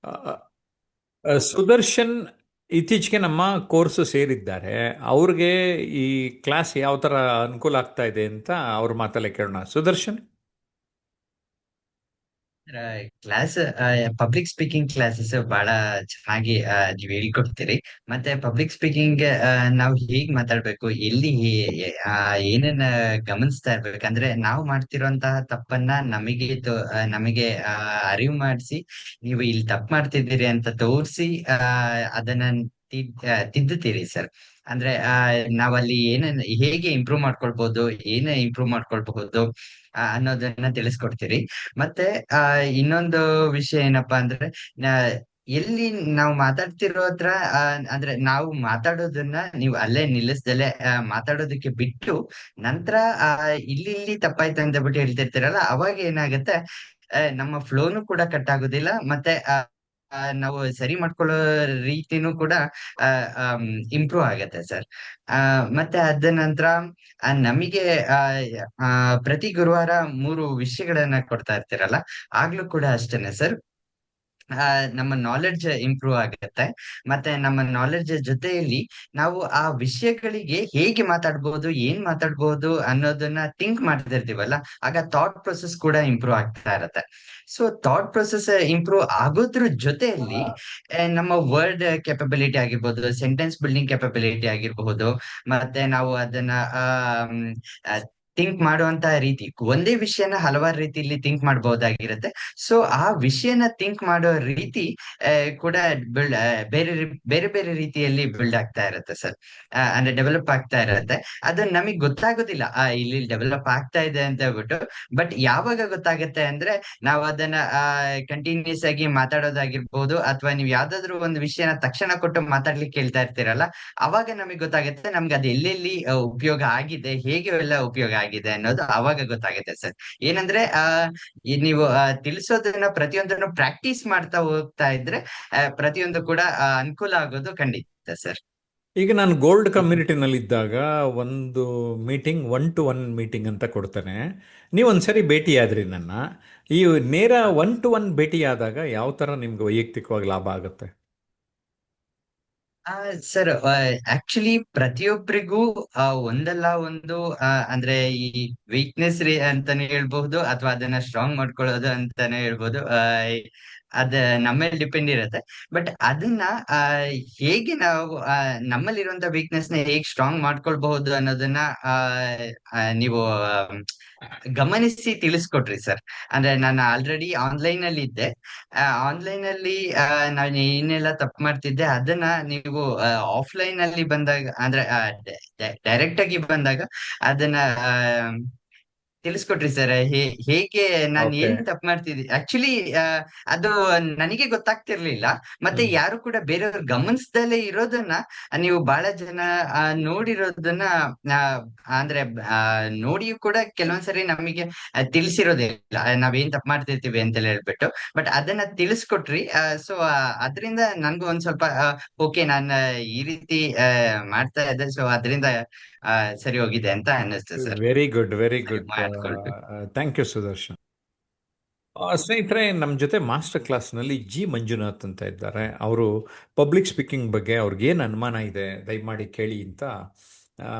ಆ, ಸುದರ್ಶನ್ ಇತ್ತೀಚೆಗೆ ನಮ್ಮ ಕೋರ್ಸ್ ಸೇರಿದ್ದಾರೆ. ಅವ್ರಿಗೆ ಈ ಕ್ಲಾಸ್ ಯಾವ ಥರ ಅನುಕೂಲ ಆಗ್ತಾ ಇದೆ ಅಂತ ಅವ್ರ ಮಾತಲ್ಲೇ ಕೇಳೋಣ. Sudarshan. Class public speaking classes ಬಹಳ ಚೆನ್ನಾಗಿ ನೀವ್ ಹೇಳ್ಕೊಡ್ತೀರಿ. ಮತ್ತೆ ಪಬ್ಲಿಕ್ ಸ್ಪೀಕಿಂಗ್ ನಾವು ಹೇಗ್ ಮಾತಾಡ್ಬೇಕು, ಎಲ್ಲಿ ಏನನ್ನ ಗಮನಿಸ್ತಾ ಇರ್ಬೇಕು, ಅಂದ್ರೆ ನಾವು ಮಾಡ್ತಿರುವಂತಹ ತಪ್ಪನ್ನ ನಮಗೆ ಅರಿವು ಮಾಡಿಸಿ, ನೀವು ಇಲ್ಲಿ ತಪ್ಪು ಮಾಡ್ತಿದ್ದೀರಿ ಅಂತ ತೋರಿಸಿ ಅದನ್ನ ತಿದ್ದುತ್ತೀರಿ ಸರ್. ಅಂದ್ರೆ ನಾವಲ್ಲಿ ಹೇಗೆ ಇಂಪ್ರೂವ್ ಮಾಡ್ಕೊಳ್ಬಹುದು, ಇಂಪ್ರೂವ್ ಮಾಡ್ಕೊಳ್ಬಹುದು ಅನ್ನೋದನ್ನ ತಿಳಿಸ್ಕೊಡ್ತೀರಿ. ಮತ್ತೆ ಇನ್ನೊಂದು ವಿಷಯ ಏನಪ್ಪಾ ಅಂದ್ರೆ, ನ- ಎಲ್ಲಿ ನಾವು ಮಾತಾಡ್ತಿರೋ ಹತ್ರ ಅಂದ್ರೆ ನಾವು ಮಾತಾಡೋದನ್ನ ನೀವು ಅಲ್ಲೇ ನಿಲ್ಲಿಸ್ದಲೆ ಮಾತಾಡೋದಕ್ಕೆ ಬಿಟ್ಟು ನಂತರ ಇಲ್ಲಿ ತಪ್ಪಾಯ್ತು ಅಂತ ಬಿಟ್ಟು ಹೇಳ್ತಿರ್ತೀರಲ್ಲ, ಅವಾಗ ಏನಾಗತ್ತೆ, ನಮ್ಮ ಫ್ಲೋನು ಕೂಡ ಕಟ್ ಆಗೋದಿಲ್ಲ. ಮತ್ತೆ ನಾವು ಸರಿ ಮಾಡ್ಕೊಳ್ಳೋ ರೀತಿನೂ ಕೂಡ ಇಂಪ್ರೂವ್ ಆಗತ್ತೆ ಸರ್. ಮತ್ತೆ ಅದ ನಂತರ ನಮಗೆ ಆ ಆ, ಪ್ರತಿ ಗುರುವಾರ 3 ವಿಷಯಗಳನ್ನ ಕೊಡ್ತಾ ಇರ್ತೀರಲ್ಲ, ಆಗ್ಲೂ ಕೂಡ ಅಷ್ಟೇನೆ ಸರ್. ನಮ್ಮ ನಾಲೆಡ್ಜ್ ಇಂಪ್ರೂವ್ ಆಗುತ್ತೆ. ಮತ್ತೆ ನಮ್ಮ ನಾಲೆಡ್ಜ್ ಜೊತೆಯಲ್ಲಿ ನಾವು ಆ ವಿಷಯಗಳಿಗೆ ಹೇಗೆ ಮಾತಾಡ್ಬೋದು, ಏನ್ ಮಾತಾಡ್ಬೋದು ಅನ್ನೋದನ್ನ ಥಿಂಕ್ ಮಾಡ್ತಿರ್ತೀವಲ್ಲ, ಆಗ ಥಾಟ್ ಪ್ರೊಸೆಸ್ ಕೂಡ ಇಂಪ್ರೂವ್ ಆಗ್ತಾ ಇರತ್ತೆ. ಸೊ ಥಾಟ್ ಪ್ರೊಸೆಸ್ ಇಂಪ್ರೂವ್ ಆಗೋದ್ರ ಜೊತೆಯಲ್ಲಿ ನಮ್ಮ ವರ್ಡ್ ಕೆಪಬಿಲಿಟಿ ಆಗಿರ್ಬೋದು, ಸೆಂಟೆನ್ಸ್ ಬಿಲ್ಡಿಂಗ್ ಕೆಪಬಿಲಿಟಿ ಆಗಿರಬಹುದು, ಮತ್ತೆ ನಾವು ಅದನ್ನ ಥಿಂಕ್ ಮಾಡುವಂತ ರೀತಿ, ಒಂದೇ ವಿಷಯನ ಹಲವಾರು ರೀತಿಯಲ್ಲಿ ಥಿಂಕ್ ಮಾಡಬಹುದಾಗಿರುತ್ತೆ. ಸೊ ಆ ವಿಷಯನ ಥಿಂಕ್ ಮಾಡೋ ರೀತಿ ಕೂಡ ಬಿಲ್ಡ್ ಬೇರೆ ಬೇರೆ ರೀತಿಯಲ್ಲಿ ಬಿಲ್ಡ್ ಆಗ್ತಾ ಇರುತ್ತೆ ಸರ್. ಅಂದ್ರೆ ಡೆವಲಪ್ ಆಗ್ತಾ ಇರುತ್ತೆ. ಅದು ನಮಗ್ ಗೊತ್ತಾಗೋದಿಲ್ಲ ಇಲ್ಲಿ ಡೆವಲಪ್ ಆಗ್ತಾ ಇದೆ ಅಂತ ಹೇಳ್ಬಿಟ್ಟು. ಬಟ್ ಯಾವಾಗ ಗೊತ್ತಾಗತ್ತೆ ಅಂದ್ರೆ, ನಾವು ಅದನ್ನ ಕಂಟಿನ್ಯೂಸ್ ಆಗಿ ಮಾತಾಡೋದಾಗಿರ್ಬೋದು, ಅಥವಾ ನೀವು ಯಾವ್ದಾದ್ರು ಒಂದು ವಿಷಯನ ತಕ್ಷಣ ಕೊಟ್ಟು ಮಾತಾಡ್ಲಿಕ್ಕೆ ಕೇಳ್ತಾ ಇರ್ತೀರಲ್ಲ, ಅವಾಗ ನಮಗೆ ಗೊತ್ತಾಗುತ್ತೆ ನಮ್ಗೆ ಅದು ಎಲ್ಲೆಲ್ಲಿ ಉಪಯೋಗ ಆಗಿದೆ, ಹೇಗೆ ಎಲ್ಲ ಉಪಯೋಗ ಆಗಿದೆ ಅನ್ನೋದು ಅವಾಗ ಗೊತ್ತಾಗುತ್ತೆ ಸರ್. ಏನಂದ್ರೆ ನೀವು ತಿಳಿಸೋದನ್ನ ಪ್ರತಿಯೊಂದನ್ನು ಪ್ರಾಕ್ಟೀಸ್ ಮಾಡ್ತಾ ಹೋಗ್ತಾ ಇದ್ರೆ ಪ್ರತಿಯೊಂದು ಕೂಡ ಅನುಕೂಲ ಆಗೋದು ಖಂಡಿತ ಸರ್. ಈಗ ನಾನು ಗೋಲ್ಡ್ ಕಮ್ಯುನಿಟಿನಲ್ಲಿ ಇದ್ದಾಗ ಒಂದು ಮೀಟಿಂಗ್ 1-to-1 ಮೀಟಿಂಗ್ ಅಂತ ಕೊಡ್ತೇನೆ. ನೀವು ಒಂದ್ಸರಿ ಭೇಟಿಯಾದ್ರಿ ನನ್ನ. ಈ ನೇರ 1-to-1 ಭೇಟಿಯಾದಾಗ ಯಾವ ಥರ ನಿಮ್ಗೆ ವೈಯಕ್ತಿಕವಾಗಿ ಲಾಭ ಆಗುತ್ತೆ? ಸರ್, ಆಕ್ಚುಲಿ ಪ್ರತಿಯೊಬ್ಬರಿಗೂ ಒಂದಲ್ಲ ಒಂದು ಅಂದ್ರೆ ಈ ವೀಕ್ನೆಸ್ ರೀ ಅಂತಾನೆ ಹೇಳ್ಬಹುದು, ಅಥವಾ ಅದನ್ನ ಸ್ಟ್ರಾಂಗ್ ಮಾಡ್ಕೊಳ್ಳೋದು ಅಂತಾನೆ ಹೇಳ್ಬೋದು. ಅದ ನಮ್ಮ ಮೇಲೆ ಡಿಪೆಂಡ್ ಇರುತ್ತೆ. ಬಟ್ ಅದನ್ನ ಆ, ಹೇಗೆ ನಾವು ನಮ್ಮಲ್ಲಿರುವಂತ ವೀಕ್ನೆಸ್ ನ ಹೇಗೆ ಸ್ಟ್ರಾಂಗ್ ಮಾಡ್ಕೊಳ್ಬಹುದು ಅನ್ನೋದನ್ನ ಆ, ನೀವು ಗಮನಿಸಿ ತಿಳಿಸ್ಕೊಟ್ರಿ ಸರ್. ಅಂದ್ರೆ ನಾನು ಆಲ್ರೆಡಿ ಆನ್ಲೈನ್ ಅಲ್ಲಿ ಇದ್ದೆ. ಆನ್ಲೈನ್ ಅಲ್ಲಿ ನಾನು ಏನೆಲ್ಲ ತಪ್ಪು ಮಾಡ್ತಿದ್ದೆ ಅದನ್ನ ನೀವು ಆಫ್ಲೈನ್ ಅಲ್ಲಿ ಬಂದಾಗ, ಅಂದ್ರೆ ಡೈರೆಕ್ಟ್ ಆಗಿ ಬಂದಾಗ ಅದನ್ನ ತಿಳಿಸ್ಕೊಟ್ರಿ ಸರ್. ಹೇಗೆ ನಾನು ಓಕೆ. ಏನ್ ತಪ್ಪು ಮಾಡ್ತಿದ್ದೆ ಆಕ್ಚುಲಿ, ಅದು ನನಗೆ ಗೊತ್ತಾಗ್ತಿರ್ಲಿಲ್ಲ. ಮತ್ತೆ ಯಾರು ಕೂಡ ಬೇರೆಯವ್ರು ಗಮನಿಸ್ದಲೇ ಇರೋದನ್ನ ನೀವು ಬಹಳ ಜನ ನೋಡಿರೋದನ್ನ, ಆ, ಅಂದ್ರೆ ನೋಡಿಯೂ ಕೂಡ ಕೆಲವೊಂದ್ಸರಿ ನಮಗೆ ತಿಳಿಸಿರೋದಿಲ್ಲ, ನಾವೇನ್ ತಪ್ಪು ಮಾಡ್ತಿರ್ತೀವಿ ಅಂತ ಹೇಳ್ಬಿಟ್ಟು. ಬಟ್ ಅದನ್ನ ತಿಳಿಸ್ಕೊಟ್ರಿ. ಸೊ ಅದರಿಂದ ನನ್ಗೂ ಒಂದ್ ಸ್ವಲ್ಪ ಓಕೆ, ನಾನು ಈ ರೀತಿ ಮಾಡ್ತಾ ಇದ್ದೆ, ಸೊ ಅದರಿಂದ ಸರಿ ಹೋಗಿದೆ ಅಂತ ಅನ್ನಿಸ್ತು ಸರ್. ವೆರಿ ಗುಡ್, ವೆರಿ ಸರಿ ಗುಡ್. ಮಾಡ್ಕೊಳ್ಬೇಕು. Thank you Sudarshan. ಸ್ನೇಹಿತರೆ, ನಮ್ಮ ಜೊತೆ ಮಾಸ್ಟರ್ ಕ್ಲಾಸ್ನಲ್ಲಿ ಜಿ ಮಂಜುನಾಥ್ ಅಂತ ಇದ್ದಾರೆ. ಅವರು ಪಬ್ಲಿಕ್ ಸ್ಪೀಕಿಂಗ್ ಬಗ್ಗೆ ಅವ್ರಿಗೇನು ಅನುಮಾನ ಇದೆ ದಯಮಾಡಿ ಕೇಳಿ ಅಂತ ಆ,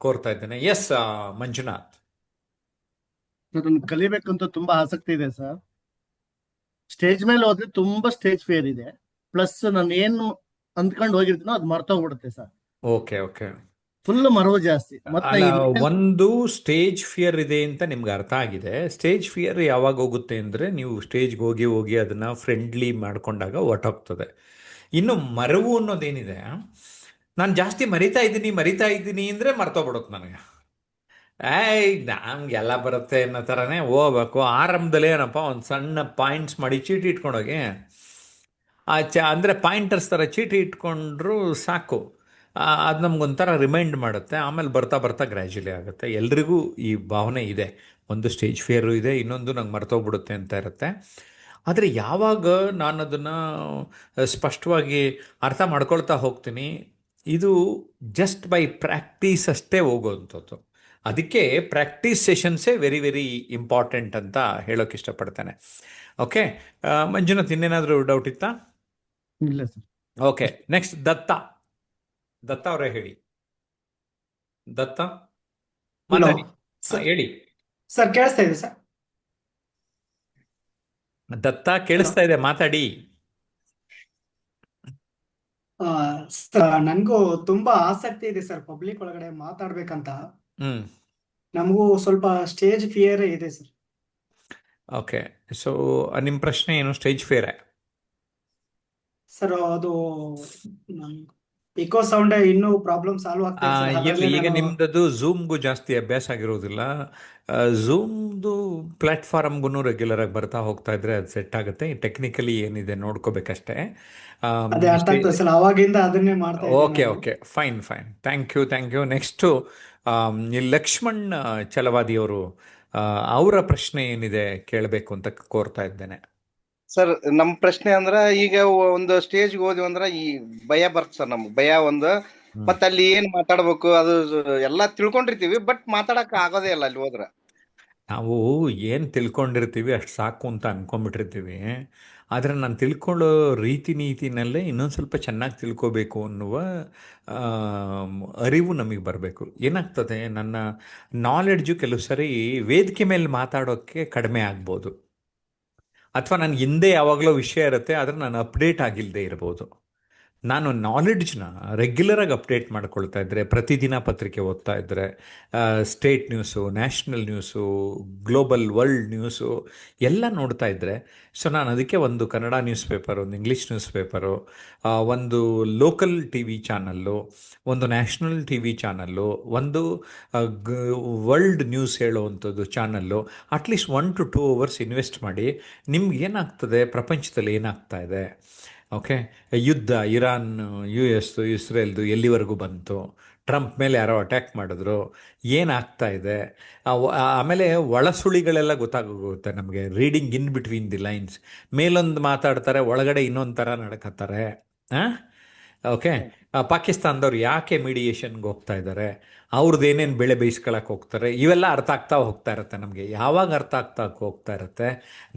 ಕೋರ್ತಾ ಇದ್ದೇನೆ. ಎಸ್, ಮಂಜುನಾಥ್. ಅದನ್ನ ಕಲಿಬೇಕಂತ ತುಂಬಾ ಆಸಕ್ತಿ ಇದೆ ಸರ್. ಸ್ಟೇಜ್ ಮೇಲೆ ಹೋದ್ರೆ ತುಂಬಾ ಸ್ಟೇಜ್ ಫಿಯರ್ ಇದೆ. ಪ್ಲಸ್ ನಾನು ಏನು ಅಂದ್ಕೊಂಡು ಹೋಗಿರ್ತೀನೋ ಅದು ಮರ್ತೋಗ್ಬಿಡುತ್ತೆ ಸರ್. Okay, okay. ಫುಲ್ ಮರವು ಜಾಸ್ತಿ. ಮತ್ತೆ ಅಲ್ಲ, ಇನ್ನೇನ್ ಒಂದು ಸ್ಟೇಜ್ ಫಿಯರ್ ಇದೆ ಅಂತ ನಿಮ್ಗೆ ಅರ್ಥ ಆಗಿದೆ. ಸ್ಟೇಜ್ ಫಿಯರ್ ಯಾವಾಗ ಹೋಗುತ್ತೆ ಅಂದರೆ, ನೀವು ಸ್ಟೇಜ್ಗೆ ಹೋಗಿ ಹೋಗಿ ಅದನ್ನು ಫ್ರೆಂಡ್ಲಿ ಮಾಡಿಕೊಂಡಾಗ ಹೊರ್ಟೋಗ್ತದೆ. ಇನ್ನು ಮರವು ಅನ್ನೋದೇನಿದೆ, ನಾನು ಜಾಸ್ತಿ ಮರಿತಾ ಇದ್ದೀನಿ ಅಂದರೆ ಮರ್ತೋಗ್ಬಿಡುತ್ತೆ ನನಗೆ. ನಮ್ಗೆಲ್ಲ ಬರುತ್ತೆ ಅನ್ನೋ ಥರನೇ ಹೋಗ್ಬೇಕು. ಆರಂಭದಲ್ಲಿ ಏನಪ್ಪ, ಒಂದು ಸಣ್ಣ ಪಾಯಿಂಟ್ಸ್ ಮಾಡಿ ಚೀಟಿ ಇಟ್ಕೊಂಡೋಗಿ ಅಂದರೆ ಪಾಯಿಂಟರ್ಸ್ ಥರ ಚೀಟಿ ಇಟ್ಕೊಂಡ್ರು ಸಾಕು. ಅದು ನಮ್ಗೊಂಥರ ರಿಮೈಂಡ್ ಮಾಡುತ್ತೆ. ಆಮೇಲೆ ಬರ್ತಾ ಬರ್ತಾ ಗ್ರ್ಯಾಜುಲಿ ಆಗುತ್ತೆ. ಎಲ್ರಿಗೂ ಈ ಭಾವನೆ ಇದೆ. ಒಂದು ಸ್ಟೇಜ್ ಫಿಯರು ಇದೆ, ಇನ್ನೊಂದು ನಂಗೆ ಮರ್ತೋಗ್ಬಿಡುತ್ತೆ ಅಂತ ಇರುತ್ತೆ. ಆದರೆ ಯಾವಾಗ ನಾನು ಅದನ್ನು ಸ್ಪಷ್ಟವಾಗಿ ಅರ್ಥ ಮಾಡ್ಕೊಳ್ತಾ ಹೋಗ್ತೀನಿ, ಇದು ಜಸ್ಟ್ ಬೈ ಪ್ರಾಕ್ಟೀಸ್ ಅಷ್ಟೇ ಹೋಗೋವಂಥದ್ದು. ಅದಕ್ಕೆ ಪ್ರಾಕ್ಟೀಸ್ ಸೆಷನ್ಸೇ ವೆರಿ ವೆರಿ ಇಂಪಾರ್ಟೆಂಟ್ ಅಂತ ಹೇಳೋಕೆ ಇಷ್ಟಪಡ್ತೇನೆ. ಓಕೆ, ಮಂಜುನಾಥ್ ಇನ್ನೇನಾದರೂ ಡೌಟ್ ಇತ್ತಾ? ಇಲ್ಲ ಸರ್. ಓಕೆ, ನೆಕ್ಸ್ಟ್ ದತ್ತ. ದತ್ತ ಅವರೇ ಹೇಳಿ. ದತ್ತ ಹಲೋ ಮಾತಾಡಿ. ಸರ್. ಹೇಳಿ ಸರ್ ಕೇಳಿಸ್ತಾ ಇದೆ ಸರ್? ದತ್ತ, ಕೇಳಿಸ್ತಾ ಇದೆ, ಮಾತಾಡಿ. ಸರ್ ನನಗೂ ತುಂಬಾ ಆಸಕ್ತಿ ಇದೆ ಸರ್ ಪಬ್ಲಿಕ್ ಒಳಗಡೆ ಮಾತಾಡ್ಬೇಕಂತ. ಹ್ಮ್ ನಮಗೂ ಸ್ವಲ್ಪ ಸ್ಟೇಜ್ ಫಿಯರ್ ಇದೆ ಸರ್. ಓಕೆ, ಸೊ ನಿಮ್ಮ ಪ್ರಶ್ನೆ ಏನು? Stage fair? ಸರ್ ಅದು ಇಕೋ ಸೌಂಡ್ ಇನ್ನೂ ಪ್ರಾಬ್ಲಮ್ ಸಾಲ್ವ್ ಆಗ್ತಿದೆ ಸರ್. ಇರ್ಲಿ, ಹಾಗಾಗಿ ಈಗ ನಾನು ನಿಮ್ದದು ಝೂಮ್ಗೂ ಜಾಸ್ತಿ ಅಭ್ಯಾಸ ಆಗಿರೋದಿಲ್ಲ. ಝೂಮ್ದು ಪ್ಲಾಟ್ಫಾರ್ಮ್ಗೂ ರೆಗ್ಯುಲರ್ ಆಗಿ ಬರ್ತಾ ಹೋಗ್ತಾ ಇದ್ರೆ ಅದು ಸೆಟ್ ಆಗುತ್ತೆ. ಟೆಕ್ನಿಕಲಿ ಏನಿದೆ ನೋಡ್ಕೋಬೇಕಷ್ಟೇ. ಅದೇ ಅರ್ಥ ಆಗ್ತದೆ ಸರ್. ಅವಾಗಿಂದ ಅದನ್ನೇ ಮಾಡ್ತಾ ಇದ್ದೀನಿ ಓಕೆ ನಾನು. Okay, fine fine, thank you thank you. Next ಈ ಲಕ್ಷ್ಮಣ್ ಚಲವಾದಿಯವರು, ಅವರ ಪ್ರಶ್ನೆ ಏನಿದೆ ಕೇಳಬೇಕು ಅಂತ ಕೋರ್ತಾ ಇದ್ದೇನೆ. ಸರ್ ನಮ್ ಪ್ರಶ್ನೆ ಅಂದ್ರ ಈಗ ಒಂದು ಸ್ಟೇಜ್ ಹೋದ್ವಿ ಅಂದ್ರ ಈ ಭಯ ಬರ್ತ ಸರ್, ನಮ್ಗ್ ಭಯ ಒಂದು. ಮತ್ತ ಅಲ್ಲಿ ಏನ್ ಮಾತಾಡ್ಬೇಕು ಅದು ಎಲ್ಲಾ ತಿಳ್ಕೊಂಡಿರ್ತೀವಿ, ಬಟ್ ಮಾತಾಡಕ್ ಆಗೋದೇ ಇಲ್ಲ ಅಲ್ಲಿ ಹೋದ್ರ. ನಾವು ಏನು ತಿಳ್ಕೊಂಡಿರ್ತೀವಿ ಅಷ್ಟು ಸಾಕು ಅಂತ ಅನ್ಕೊಂಡ್ಬಿಟ್ಟಿರ್ತೀವಿ. ಆದರೆ ನಾನು ತಿಳ್ಕೊಳ್ಳೋ ರೀತಿ ನೀತಿನಲ್ಲೇ ಇನ್ನೊಂದು ಸ್ವಲ್ಪ ಚೆನ್ನಾಗಿ ತಿಳ್ಕೋಬೇಕು ಅನ್ನುವ ಅರಿವು ನಮಗೆ ಬರಬೇಕು. ಏನಾಗ್ತದೆ, ನನ್ನ ನಾಲೆಡ್ಜು ಕೆಲವು ಸರಿ ವೇದಿಕೆ ಮೇಲೆ ಮಾತಾಡೋಕ್ಕೆ ಕಡಿಮೆ ಆಗ್ಬೋದು, ಅಥವಾ ನನಗೆ ಹಿಂದೆ ಯಾವಾಗಲೂ ವಿಷಯ ಇರುತ್ತೆ ಆದರೆ ನಾನು ಅಪ್ಡೇಟ್ ಆಗಿಲ್ಲದೆ ಇರ್ಬೋದು. ನಾನು ನಾಲೆಡ್ಜ್ನ ರೆಗ್ಯುಲರಾಗಿ ಅಪ್ಡೇಟ್ ಮಾಡ್ಕೊಳ್ತಾ ಇದ್ದರೆ, ಪ್ರತಿದಿನ ಪತ್ರಿಕೆ ಓದ್ತಾ ಇದ್ದರೆ, state news, national news, global world news ಎಲ್ಲ ನೋಡ್ತಾ ಇದ್ದರೆ, ಸೊ ನಾನು ಅದಕ್ಕೆ ಒಂದು ಕನ್ನಡ ನ್ಯೂಸ್ ಪೇಪರು, ಒಂದು ಇಂಗ್ಲೀಷ್ ನ್ಯೂಸ್ ಪೇಪರು, ಒಂದು ಲೋಕಲ್ ಟಿ ವಿ ಚಾನಲ್ಲು, ಒಂದು ನ್ಯಾಷನಲ್ ಟಿ ವಿ ಚಾನಲ್ಲು, ಒಂದು ವರ್ಲ್ಡ್ ನ್ಯೂಸ್ ಹೇಳುವಂಥದ್ದು channel, at least 1 to 2 hours invest ಮಾಡಿ ನಿಮ್ಗೆ ಏನಾಗ್ತದೆ, ಪ್ರಪಂಚದಲ್ಲಿ ಏನಾಗ್ತಾ ಇದೆ, ಓಕೆ, ಯುದ್ಧ ಇರಾನ್ US ಇಸ್ರೇಲ್ದು ಎಲ್ಲಿವರೆಗೂ ಬಂತು, ಟ್ರಂಪ್ ಮೇಲೆ ಯಾರೋ ಅಟ್ಯಾಕ್ ಮಾಡಿದ್ರು, ಏನಾಗ್ತಾ ಇದೆ, ಆಮೇಲೆ ಒಳಸುಳಿಗಳೆಲ್ಲ ಗೊತ್ತಾಗೋಗುತ್ತೆ ನಮಗೆ. Reading in between the lines, ಮೇಲೊಂದು ಮಾತಾಡ್ತಾರೆ, ಒಳಗಡೆ ಇನ್ನೊಂದು ಥರ ನಡ್ಕತ್ತಾರೆ. ಓಕೆ, ಪಾಕಿಸ್ತಾನದವ್ರು ಯಾಕೆ ಮೀಡಿಯೇಷನ್ಗೆ ಹೋಗ್ತಾ ಇದ್ದಾರೆ, ಅವ್ರದ್ದು ಏನೇನು ಬೆಳೆ ಬೇಯಿಸ್ಕೊಳಕ್ಕೆ ಹೋಗ್ತಾರೆ, ಇವೆಲ್ಲ ಅರ್ಥ ಆಗ್ತಾ ಹೋಗ್ತಾ ಇರುತ್ತೆ ನಮಗೆ. ಯಾವಾಗ ಅರ್ಥ ಆಗ್ತಾ ಹೋಗ್ತಾ ಇರುತ್ತೆ,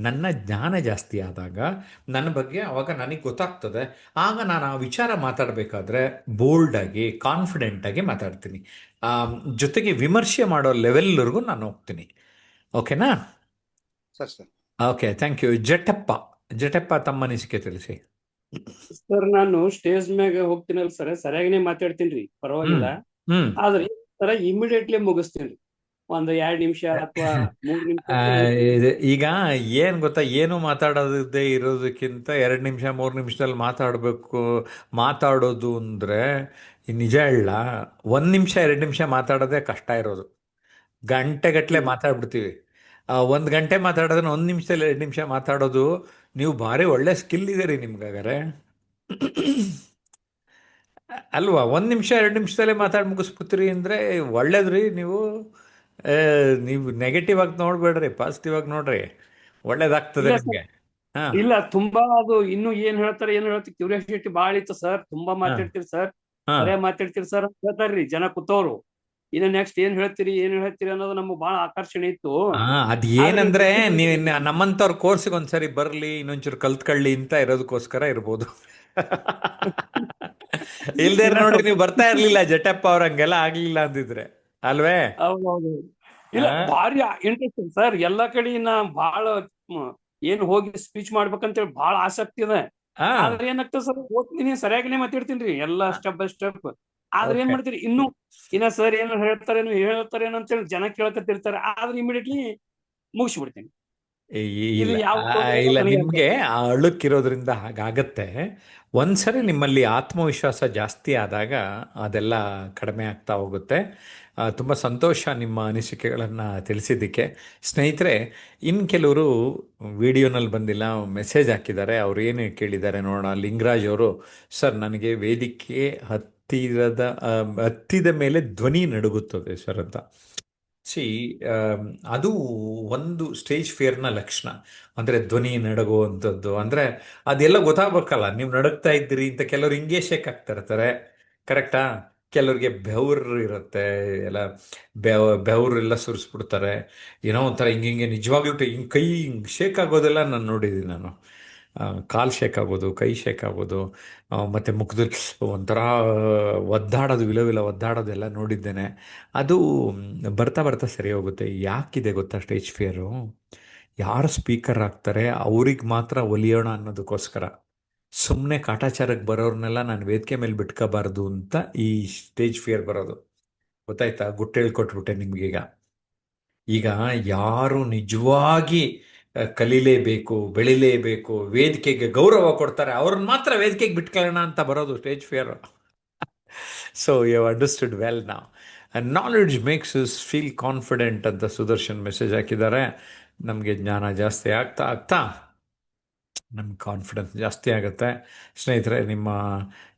ನನ್ನ ಜ್ಞಾನ ಜಾಸ್ತಿ ಆದಾಗ, ನನ್ನ ಬಗ್ಗೆ ಆವಾಗ ನನಗೆ ಗೊತ್ತಾಗ್ತದೆ. ಆಗ ನಾನು ಆ ವಿಚಾರ ಮಾತಾಡಬೇಕಾದ್ರೆ ಬೋಲ್ಡಾಗಿ, ಕಾನ್ಫಿಡೆಂಟಾಗಿ ಮಾತಾಡ್ತೀನಿ. ಜೊತೆಗೆ ವಿಮರ್ಶೆ ಮಾಡೋ ಲೆವೆಲ್ವರೆಗೂ ನಾನು ಹೋಗ್ತೀನಿ. ಓಕೆನಾ? Sir sir okay, thank you. Jatappa ತಮ್ಮ ಅನಿಸಿಕೆ ತಿಳಿಸಿ. ಸರ್ ನಾನು ಸ್ಟೇಜ್ ಮ್ಯಾಗ ಹೋಗ್ತೀನಲ್ಲ ಸರ್, ಸರಿಯಾಗಿನೇ ಮಾತಾಡ್ತೀನಿ, ಪರವಾಗಿಲ್ಲ. ಹ್ಮ್ ಆದ್ರೆ ಈ ತರ ಇಮಿಡಿಯೇಟ್ಲಿ ಮುಗಿಸ್ತೀನಿ, ಒಂದು 2 ನಿಮಿಷ ಅಥವಾ 3 ನಿಮಿಷ. ಈಗ ಏನು ಗೊತ್ತಾ, ಏನು ಮಾತಾಡೋದೇ ಇರೋದಕ್ಕಿಂತ 2 ನಿಮಿಷ 3 ನಿಮಿಷದಲ್ಲಿ ಮಾತಾಡೋದು ಅಂದರೆ ನಿಜ ಹೇಳ, 1 ನಿಮಿಷ 2 ನಿಮಿಷ ಮಾತಾಡೋದೇ ಕಷ್ಟ ಇರೋದು. ಗಂಟೆಗಟ್ಟಲೆ ಮಾತಾಡ್ಬಿಡ್ತೀವಿ. 1 ಗಂಟೆ ಮಾತಾಡೋದನ್ನ 1 ನಿಮಿಷದಲ್ಲಿ 2 ನಿಮಿಷ ಮಾತಾಡೋದು, ನೀವು ಭಾರಿ ಒಳ್ಳೆ ಸ್ಕಿಲ್ ಇದೆ ರೀ ನಿಮ್ಗಾಗಾರೆ. ಅಲ್ವಾ? 1 ನಿಮಿಷ 2 ನಿಮಿಷದಲ್ಲೇ ಮಾತಾಡಿ ಮುಗಿಸ್ಬಿಡ್ತೀರಿ ಅಂದರೆ ಒಳ್ಳೇದು ರೀ. ನೀವು ನೆಗೆಟಿವ್ ಆಗಿ ನೋಡ್ಬೇಡ್ರಿ, ಪಾಸಿಟಿವ್ ಆಗಿ ನೋಡ್ರಿ, ಒಳ್ಳೇದಾಗ್ತದೆ ಇಲ್ಲ ಸರ್, ನಿಮಗೆ. ಹಾಂ ಇಲ್ಲ ತುಂಬಾ ಅದು ಇನ್ನು ಏನ್ ಹೇಳ್ತಾರೆ ಕ್ಯೂರಿಯಾಸಿಟಿ ಬಾಳ ಇತ್ತು ಸರ್. ತುಂಬಾ ಹಾಂ ಮಾತಾಡ್ತೀರಿ ಸರ್, ಹಾಂ ಸರಿಯಾಗಿ ಮಾತಾಡ್ತೀರಿ ಸರ್ ಅಂತ ಹೇಳ್ತಾರ್ರಿ ಜನ ಕೂತವ್ರು. ಇನ್ನು ನೆಕ್ಸ್ಟ್ ಏನ್ ಹೇಳ್ತೀರಿ ಅನ್ನೋದು ನಮ್ಗೆ ಬಹಳ ಆಕರ್ಷಣೆ ಇತ್ತು. ಅದು ಆದ್ರೆ ಏನಂದ್ರೆ, ನೀವು ನಮ್ಮಂಥವ್ರ ಕೋರ್ಸಿಗೆ ಒಂದ್ಸರಿ ಬರಲಿ, ಇನ್ನೊಂಚೂರು ಕಲ್ತ್ಕೊಳ್ಳಿ ಅಂತ ಇರೋದಕ್ಕೋಸ್ಕರ ಇರ್ಬೋದು. ಇಲ್ದೇ ನೋಡ್ರಿ, ನೀವು ಬರ್ತಾ ಇರ್ಲಿಲ್ಲ ಜಟಪ್ಪ ಅವ್ರ, ಹಂಗೆಲ್ಲ ಆಗ್ಲಿಲ್ಲ ಅಂದಿದ್ರೆ ಅಲ್ವೇ? ಹೌದೌದು. ಇಲ್ಲ, ಭಾರಿ ಇಂಟ್ರೆಸ್ಟಿಂಗ್ ಸರ್. ಎಲ್ಲಾ ಕಡೆ ನಾ ಬಹಳ ಏನ್ ಹೋಗಿ ಸ್ಪೀಚ್ ಮಾಡ್ಬೇಕಂತೇಳಿ ಬಹಳ ಆಸಕ್ತಿ ಇದೆ. ಹಾ ಆದ್ರೆ ಏನಾಗ್ತದೆ ಸರ್, ಓದ್ತೀನಿ, ಸರಿಯಾಗಿನೇ ಮಾತಾಡ್ತೀನಿ ಎಲ್ಲಾ ಸ್ಟೆಪ್ ಬೈ ಸ್ಟೆಪ್. ಆದ್ರೆ ಏನ್ ಓಕೆ. ಮಾಡ್ತೀರಿ, ಇನ್ನ ಸರ್ ಏನ್ ಹೇಳ್ತಾರೇನೋ ಅಂತೇಳಿ ಜನ ಕೇಳ್ಕತ್ತಿರ್ತಾರೆ. ಆದ್ರೆ ಇಮಿಡಿಯೇಟ್ಲಿ ಮುಗಿಸ್ಬಿಡ್ತೀನಿ. ಇದು ಇಲ್ಲ ಯಾವ ಇಲ್ಲ, ನನಗೆ ನಿಮಗೆ ಆ ಅಳುಕ್ಕಿರೋದ್ರಿಂದ ಹಾಗಾಗತ್ತೆ. ಒಂದ್ಸರಿ ನಿಮ್ಮಲ್ಲಿ ಆತ್ಮವಿಶ್ವಾಸ ಜಾಸ್ತಿ ಆದಾಗ ಅದೆಲ್ಲ ಕಡಿಮೆ ಆಗ್ತಾ ಹೋಗುತ್ತೆ. ತುಂಬ ಸಂತೋಷ ನಿಮ್ಮ ಅನಿಸಿಕೆಗಳನ್ನು ತಿಳಿಸಿದ್ದಕ್ಕೆ. ಸ್ನೇಹಿತರೆ, ಇನ್ನು ಕೆಲವರು ವಿಡಿಯೋನಲ್ಲಿ ಬಂದಿಲ್ಲ, ಮೆಸೇಜ್ ಹಾಕಿದ್ದಾರೆ. ಅವ್ರು ಏನು ಕೇಳಿದ್ದಾರೆ ನೋಡೋಣ. ಲಿಂಗರಾಜ್ ಅವರು, ಸರ್ ನನಗೆ ವೇದಿಕೆ ಹತ್ತಿದ ಮೇಲೆ ಧ್ವನಿ ನಡುಗುತ್ತದೆ ಸರ್ ಅಂತ. ಸಿ, ಅದು ಒಂದು ಸ್ಟೇಜ್ ಫಿಯರ್ನ ಲಕ್ಷಣ. ಅಂದರೆ ಧ್ವನಿ ನಡಗುವಂಥದ್ದು ಅಂದರೆ ಅದೆಲ್ಲ ಗೊತ್ತಾಗಬೇಕಲ್ಲ, ನೀವು ನಡುಗ್ತಾ ಇದ್ದೀರಿ ಅಂತ. ಕೆಲವರು ಹಿಂಗೆ ಶೇಕ್ ಆಗ್ತಾ ಇರ್ತಾರೆ, ಕರೆಕ್ಟಾ? ಕೆಲವ್ರಿಗೆ ಬೆವರು ಇರುತ್ತೆ, ಎಲ್ಲ ಬೆವರೆಲ್ಲ ಸುರಿಸ್ಬಿಡ್ತಾರೆ. ಏನೋ ಒಂಥರ ಹಿಂಗೆ ನಿಜವಾಗ್ಲೂ ಹಿಂಗೆ ಕೈ ಹಿಂಗೆ ಶೇಕ್ ಆಗೋದೆಲ್ಲ ನಾನು ನೋಡಿದ್ದೀನಿ ನಾನು. ಕಾಲು ಶೇಕ್ ಆಗೋದು, ಕೈ ಶೇಕ್ ಆಗೋದು, ಮತ್ತು ಮುಖದಲ್ಲಿ ಒಂಥರ ಒದ್ದಾಡೋದು, ವಿಲವಿಲ ಒದ್ದಾಡೋದೆಲ್ಲ ನೋಡಿದ್ದೇನೆ. ಅದು ಬರ್ತಾ ಬರ್ತಾ ಸರಿ ಹೋಗುತ್ತೆ. ಯಾಕಿದೆ ಗೊತ್ತಾ ಸ್ಟೇಜ್ ಫಿಯರು? ಯಾರು ಸ್ಪೀಕರ್ ಆಗ್ತಾರೆ ಅವ್ರಿಗೆ ಮಾತ್ರ ಒಲಿಯೋಣ ಅನ್ನೋದಕ್ಕೋಸ್ಕರ. ಸುಮ್ಮನೆ ಕಾಟಾಚಾರಕ್ಕೆ ಬರೋರ್ನೆಲ್ಲ ನಾನು ವೇದಿಕೆ ಮೇಲೆ ಬಿಟ್ಕೋಬಾರ್ದು ಅಂತ ಈ ಸ್ಟೇಜ್ ಫಿಯರ್ ಬರೋದು. ಗೊತ್ತಾಯ್ತಾ? ಗುಟ್ಟು ಹೇಳ್ಕೊಟ್ಬಿಟ್ಟೆ ನಿಮ್ಗೀಗ. ಈಗ ಯಾರು ನಿಜವಾಗಿ ಕಲೀಲೇಬೇಕು, ಬೆಳಿಲೇಬೇಕು, ವೇದಿಕೆಗೆ ಗೌರವ ಕೊಡ್ತಾರೆ ಅವ್ರನ್ನ ಮಾತ್ರ ವೇದಿಕೆಗೆ ಬಿಟ್ಕೊಳ್ಳೋಣ ಅಂತ ಬರೋದು stage fear. So you understood well ನಾವು. Knowledge makes us feel confident ಅಂತ ಸುದರ್ಶನ್ ಮೆಸೇಜ್ ಹಾಕಿದ್ದಾರೆ. ನಮಗೆ ಜ್ಞಾನ ಜಾಸ್ತಿ ಆಗ್ತಾ ಆಗ್ತಾ ನಮ್ಗೆ ಕಾನ್ಫಿಡೆನ್ಸ್ ಜಾಸ್ತಿ ಆಗುತ್ತೆ. ಸ್ನೇಹಿತರೆ, ನಿಮ್ಮ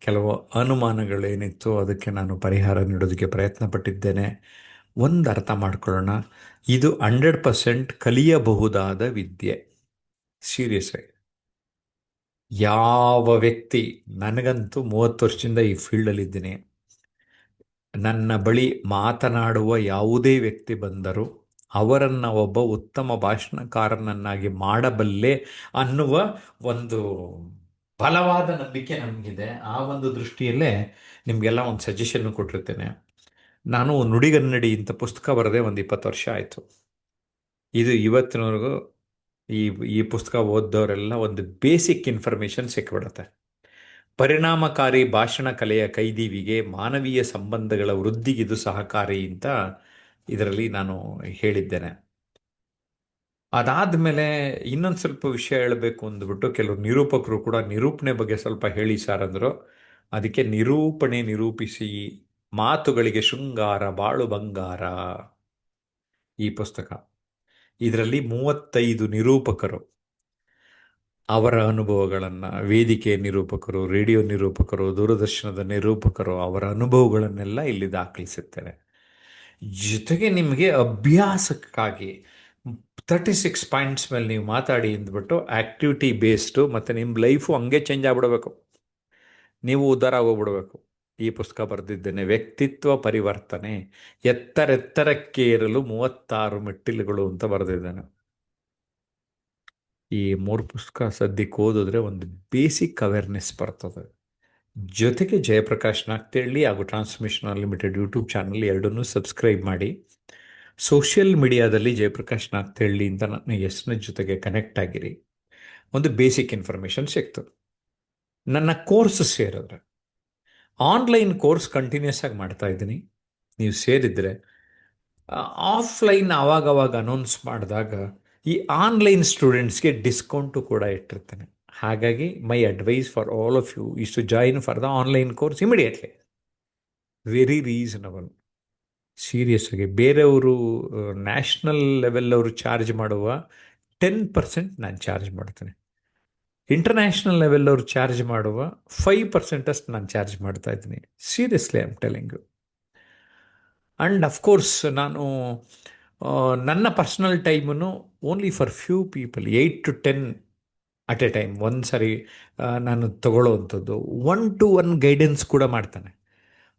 ಕೆಲವು ಅನುಮಾನಗಳೇನಿತ್ತು ಅದಕ್ಕೆ ನಾನು ಪರಿಹಾರ ನೀಡೋದಕ್ಕೆ ಪ್ರಯತ್ನ ಪಟ್ಟಿದ್ದೇನೆ. ಒಂದು ಅರ್ಥ ಮಾಡ್ಕೊಳ್ಳೋಣ, ಇದು 100% ಕಲಿಯಬಹುದಾದ ವಿದ್ಯೆ. ಸೀರಿಯಸ್ ಆಗಿ ಯಾವ ವ್ಯಕ್ತಿ, ನನಗಂತೂ 30 ವರ್ಷದಿಂದ ಈ ಫೀಲ್ಡಲ್ಲಿದ್ದೀನಿ, ನನ್ನ ಬಳಿ ಮಾತನಾಡುವ ಯಾವುದೇ ವ್ಯಕ್ತಿ ಬಂದರೂ ಅವರನ್ನು ಒಬ್ಬ ಉತ್ತಮ ಭಾಷಣಕಾರನನ್ನಾಗಿ ಮಾಡಬಲ್ಲೆ ಅನ್ನುವ ಒಂದು ಬಲವಾದ ನಂಬಿಕೆ ನಮಗಿದೆ. ಆ ಒಂದು ದೃಷ್ಟಿಯಲ್ಲೇ ನಿಮಗೆಲ್ಲ ಒಂದು ಸಜೆಷನ್ನು ಕೊಟ್ಟಿರ್ತೇನೆ. ನಾನು ನುಡಿಗನ್ನಡಿ ಇಂಥ ಪುಸ್ತಕ ಬರದೆ ಒಂದು 20 ವರ್ಷ ಆಯಿತು. ಇದು ಇವತ್ತಿನವರೆಗೂ ಈ ಪುಸ್ತಕ ಓದ್ದವರೆಲ್ಲ ಒಂದು ಬೇಸಿಕ್ ಇನ್ಫಾರ್ಮೇಷನ್ ಸಿಕ್ಬಿಡುತ್ತೆ. ಪರಿಣಾಮಕಾರಿ ಭಾಷಣ ಕಲೆಯ ಕೈದೀವಿಗೆ ಮಾನವೀಯ ಸಂಬಂಧಗಳ ವೃದ್ಧಿಗಿದು ಸಹಕಾರಿ ಅಂತ ಇದರಲ್ಲಿ ನಾನು ಹೇಳಿದ್ದೇನೆ. ಅದಾದಮೇಲೆ ಇನ್ನೊಂದು ಸ್ವಲ್ಪ ವಿಷಯ ಹೇಳಬೇಕು ಅಂದ್ಬಿಟ್ಟು ಕೆಲವರು ನಿರೂಪಕರು ಕೂಡ ನಿರೂಪಣೆ ಬಗ್ಗೆ ಸ್ವಲ್ಪ ಹೇಳಿ ಸರ್ ಅಂದರು. ಅದಕ್ಕೆ ನಿರೂಪಿಸಿ ಮಾತುಗಳಿಗೆ ಶೃಂಗಾರ ಬಾಳು ಬಂಗಾರ ಈ ಪುಸ್ತಕ. ಇದರಲ್ಲಿ 35 ನಿರೂಪಕರು ಅವರ ಅನುಭವಗಳನ್ನು, ವೇದಿಕೆ ನಿರೂಪಕರು, ರೇಡಿಯೋ ನಿರೂಪಕರು, ದೂರದರ್ಶನದ ನಿರೂಪಕರು, ಅವರ ಅನುಭವಗಳನ್ನೆಲ್ಲ ಇಲ್ಲಿ ದಾಖಲಿಸುತ್ತೇನೆ. ಜೊತೆಗೆ ನಿಮಗೆ ಅಭ್ಯಾಸಕ್ಕಾಗಿ 36 ಪಾಯಿಂಟ್ಸ್ ಮೇಲೆ ನೀವು ಮಾತಾಡಿ ಅಂದ್ಬಿಟ್ಟು ಆ್ಯಕ್ಟಿವಿಟಿ ಬೇಸ್ಡು, ಮತ್ತು ನಿಮ್ಮ ಲೈಫು ಹಂಗೆ ಚೇಂಜ್ ಆಗಿಬಿಡಬೇಕು, ನೀವು ಉದ್ಧಾರ ಆಗೋಗ್ಬಿಡ್ಬೇಕು. ಈ ಪುಸ್ತಕ ಬರೆದಿದ್ದೇನೆ, ವ್ಯಕ್ತಿತ್ವ ಪರಿವರ್ತನೆ, ಎತ್ತರೆತ್ತರಕ್ಕೇರಲು 36 ಮೆಟ್ಟಿಲುಗಳು ಅಂತ ಬರೆದಿದ್ದೇನೆ. ಈ 3 ಪುಸ್ತಕ ಸದ್ಯಕ್ಕೆ ಓದಿದ್ರೆ ಒಂದು ಬೇಸಿಕ್ ಅವೇರ್ನೆಸ್ ಬರ್ತದೆ. ಜೊತೆಗೆ ಜಯಪ್ರಕಾಶ್ ನಾಗ್ತಿಹಳ್ಳಿ ಹಾಗೂ ಟ್ರಾನ್ಸ್ಫಾರ್ಮೇಷನ್ ಅನ್ಲಿಮಿಟೆಡ್ ಯೂಟ್ಯೂಬ್ ಚಾನಲ್ ಎರಡನ್ನೂ ಸಬ್ಸ್ಕ್ರೈಬ್ ಮಾಡಿ. ಸೋಷಿಯಲ್ ಮೀಡಿಯಾದಲ್ಲಿ ಜಯಪ್ರಕಾಶ್ ನಾಗ್ತಿಹಳ್ಳಿ ಅಂತ ನನ್ನ ಹೆಸರಿನ ಜೊತೆಗೆ ಕನೆಕ್ಟ್ ಆಗಿರಿ. ಒಂದು ಬೇಸಿಕ್ ಇನ್ಫಾರ್ಮೇಷನ್ ಸಿಕ್ತು. ನನ್ನ ಕೋರ್ಸ್ ಸೇರಿದ್ರೆ, ಆನ್ಲೈನ್ ಕೋರ್ಸ್ ಕಂಟಿನ್ಯೂಸ್ ಆಗಿ ಮಾಡ್ತಾ ಇದ್ದೀನಿ. ನೀವು ಸೇರಿದರೆ ಆಫ್ಲೈನ್ ಆವಾಗವಾಗ ಅನೌನ್ಸ್ ಮಾಡಿದಾಗ ಈ ಆನ್ಲೈನ್ ಸ್ಟೂಡೆಂಟ್ಸ್ಗೆ ಡಿಸ್ಕೌಂಟು ಕೂಡ ಇಟ್ಟಿರ್ತೇನೆ. ಹಾಗಾಗಿ my advice for all of you is to join for the online course immediately. Very reasonable. Serious ಆಗಿ ಬೇರೆಯವರು ನ್ಯಾಷನಲ್ ಲೆವೆಲ್ ಅವರು ಚಾರ್ಜ್ ಮಾಡುವ 10% ನಾನು ಚಾರ್ಜ್ ಮಾಡ್ತೇನೆ. ಇಂಟರ್ನ್ಯಾಷನಲ್ ಲೆವೆಲ್ ಅವರು ಚಾರ್ಜ್ ಮಾಡುವ 5% ಅಷ್ಟು ನಾನು ಚಾರ್ಜ್ ಮಾಡ್ತಾ ಇದ್ದೀನಿ. Seriously I am telling you. And of course ನಾನು ನನ್ನ ಪರ್ಸ್ನಲ್ ಟೈಮನ್ನು only for few people 8 to 10 at a time ಒಂದು ಸರಿ ನಾನು ತಗೊಳ್ಳೋವಂಥದ್ದು. 1-to-1 ಗೈಡೆನ್ಸ್ ಕೂಡ ಮಾಡ್ತಾನೆ.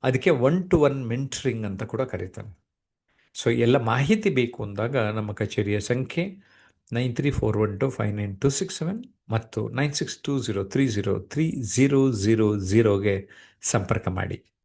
ಅದಕ್ಕೆ 1-to-1 ಮೆಂಟ್ರಿಂಗ್ ಅಂತ ಕೂಡ ಕರೀತಾನೆ. ಸೊ ಎಲ್ಲ ಮಾಹಿತಿ ಬೇಕು ಅಂದಾಗ ನಮ್ಮ ಕಚೇರಿಯ ಸಂಖ್ಯೆ 9341259267 ಮತ್ತು 9620303000ಗೆ ಸಂಪರ್ಕ ಮಾಡಿ.